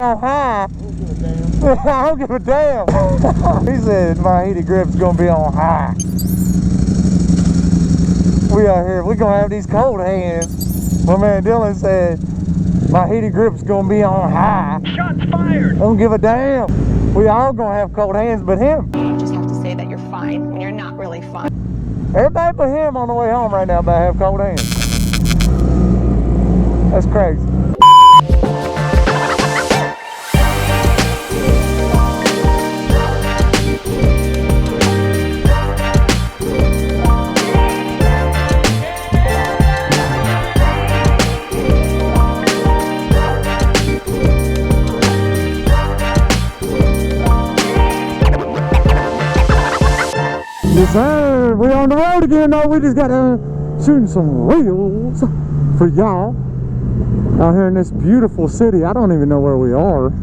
on high. I don't give a damn. He said my heated grip's gonna be on high. We out here, we gonna have these cold hands. My man Dylan said my heated grip's gonna be on high. Shots fired. I don't give a damn. We all gonna have cold hands but him. You just have to say that you're fine when you're not really fine. Everybody but him on the way home right now about to have cold hands. That's crazy. Yes, sir. We on the road again, though. We just got shooting some reels for y'all out here in this beautiful city. I don't even know where we are.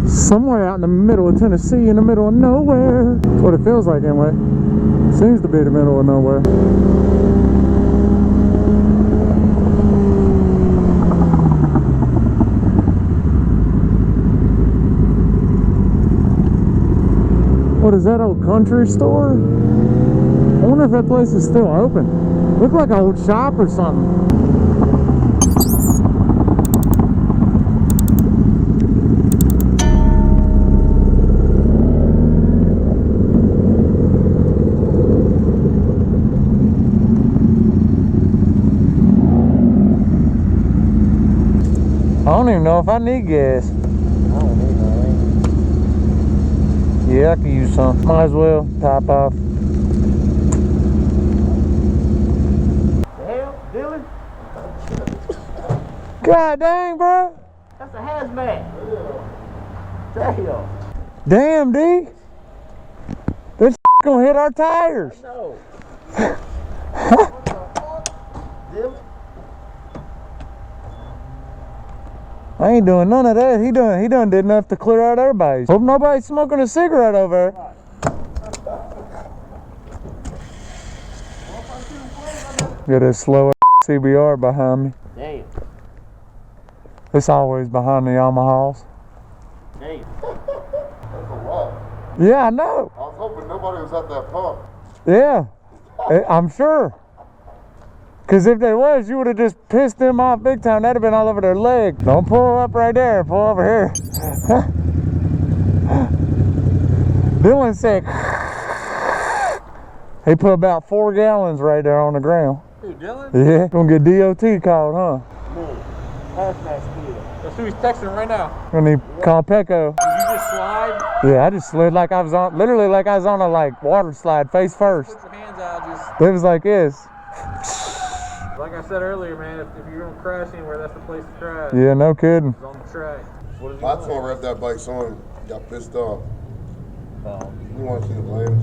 Somewhere out in the middle of Tennessee, in the middle of nowhere. That's what it feels like, anyway. Seems to be the middle of nowhere. What is that, old country store? I wonder if that place is still open. Look like an old shop or something. I don't even know if I need gas. Yeah, I could use some. Might as well top off. The hell, Dylan? God dang, bro. That's a hazmat. Damn. Damn, D. This gonna hit our tires. No. Dylan? I ain't doing none of that. He done did enough to clear out everybody. Hope nobody's smoking a cigarette over there. Got a slow CBR behind me. Damn. It's always behind the Yamahas. Damn. That's a lot. Yeah, I know. I was hoping nobody was at that pump. Yeah, I'm sure. Because if there was, you would have just pissed them off big time. That'd have been all over their leg. Don't pull up right there. Pull over here. Dylan said he put about 4 gallons right there on the ground. Who, Dylan? Yeah, gonna get DOT called, huh? No. Hazmat speed. That's who he's texting right now. Gonna need call Pecco. Did you just slide? Yeah, I just slid like I was on, literally like I was on a water slide face first. Put your hands out, just. It was like this. Like I said earlier, man, if you're gonna crash anywhere, that's the place to crash. Yeah, no kidding. It's on the track. What is I told him that bike, someone got pissed off. Oh. You want to see the flames?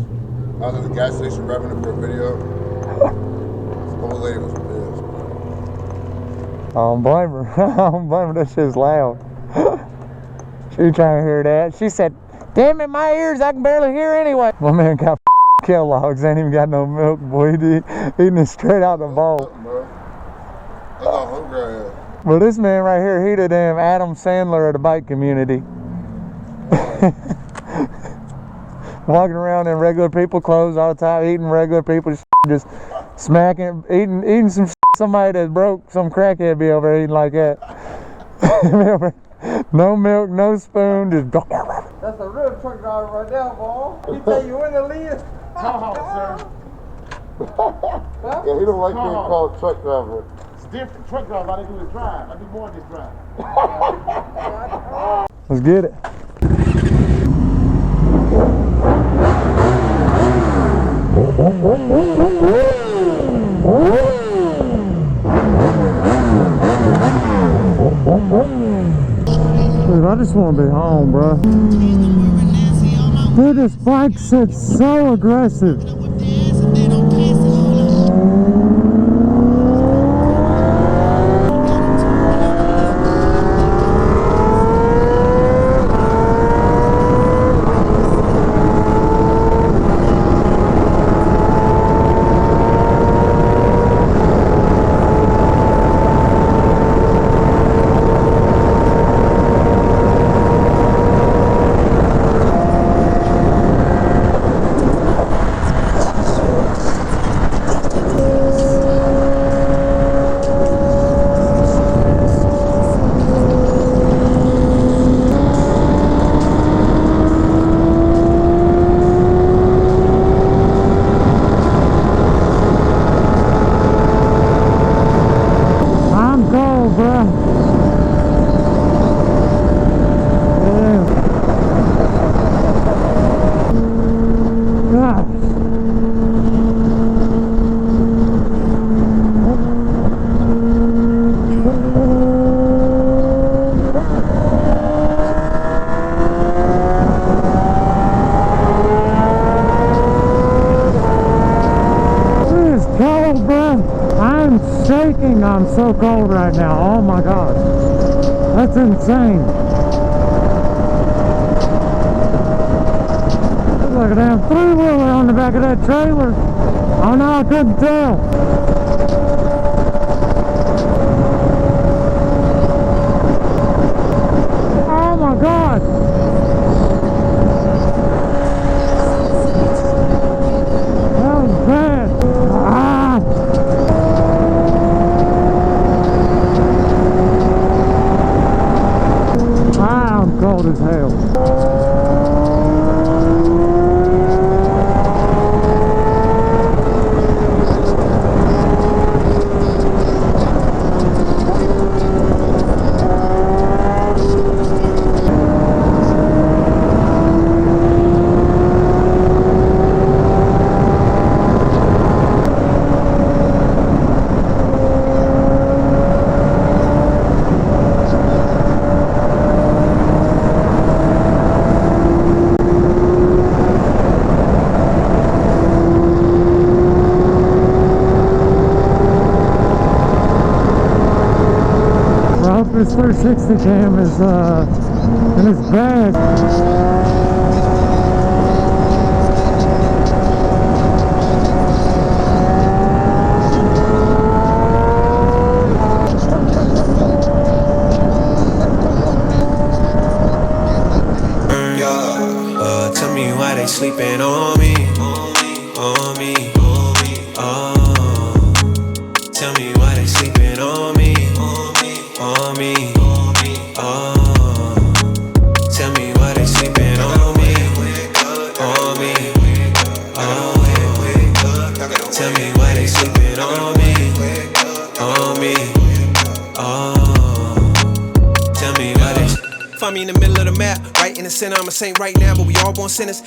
I was at the gas station revving it for a video. This old lady was pissed. I don't blame her. I don't blame her. That shit's loud. She trying to hear that. She said, damn it, my ears, I can barely hear anyway. My man got Kellogg's, ain't even got no milk, boy. Eating it straight out the bowl. That's how hungry I am. Well, this man right here, he the damn Adam Sandler of the bike community. Walking around in regular people clothes all the time, eating regular people, just smacking, eating some somebody that's broke, some crackhead be over there eating like that. No milk, no spoon, just. That's a real truck driver right now, boy. He tell you when to leave. Oh, sir. Yeah, he don't like being called truck driver. It's different. Truck driver, I didn't do the drive. I do more than this drive. Let's get it. Dude, I just want to be home, bro. Dude, this bike sits so aggressive. I'm so cold right now. Oh my gosh. That's insane. Looks like a damn three-wheeler on the back of that trailer. Oh no, I couldn't tell. Oh my God. That was bad. Ah. I'm cold as hell. This 360 cam is in his bag. Tell me why they sleeping on me, on me, tell me why they sleeping on me, on me, tell me why they sleeping on me, on me, tell me why they sleeping on me, tell me why they. Find me in the middle of the map, right in the center. I'm a saint right now, but we all born sinners.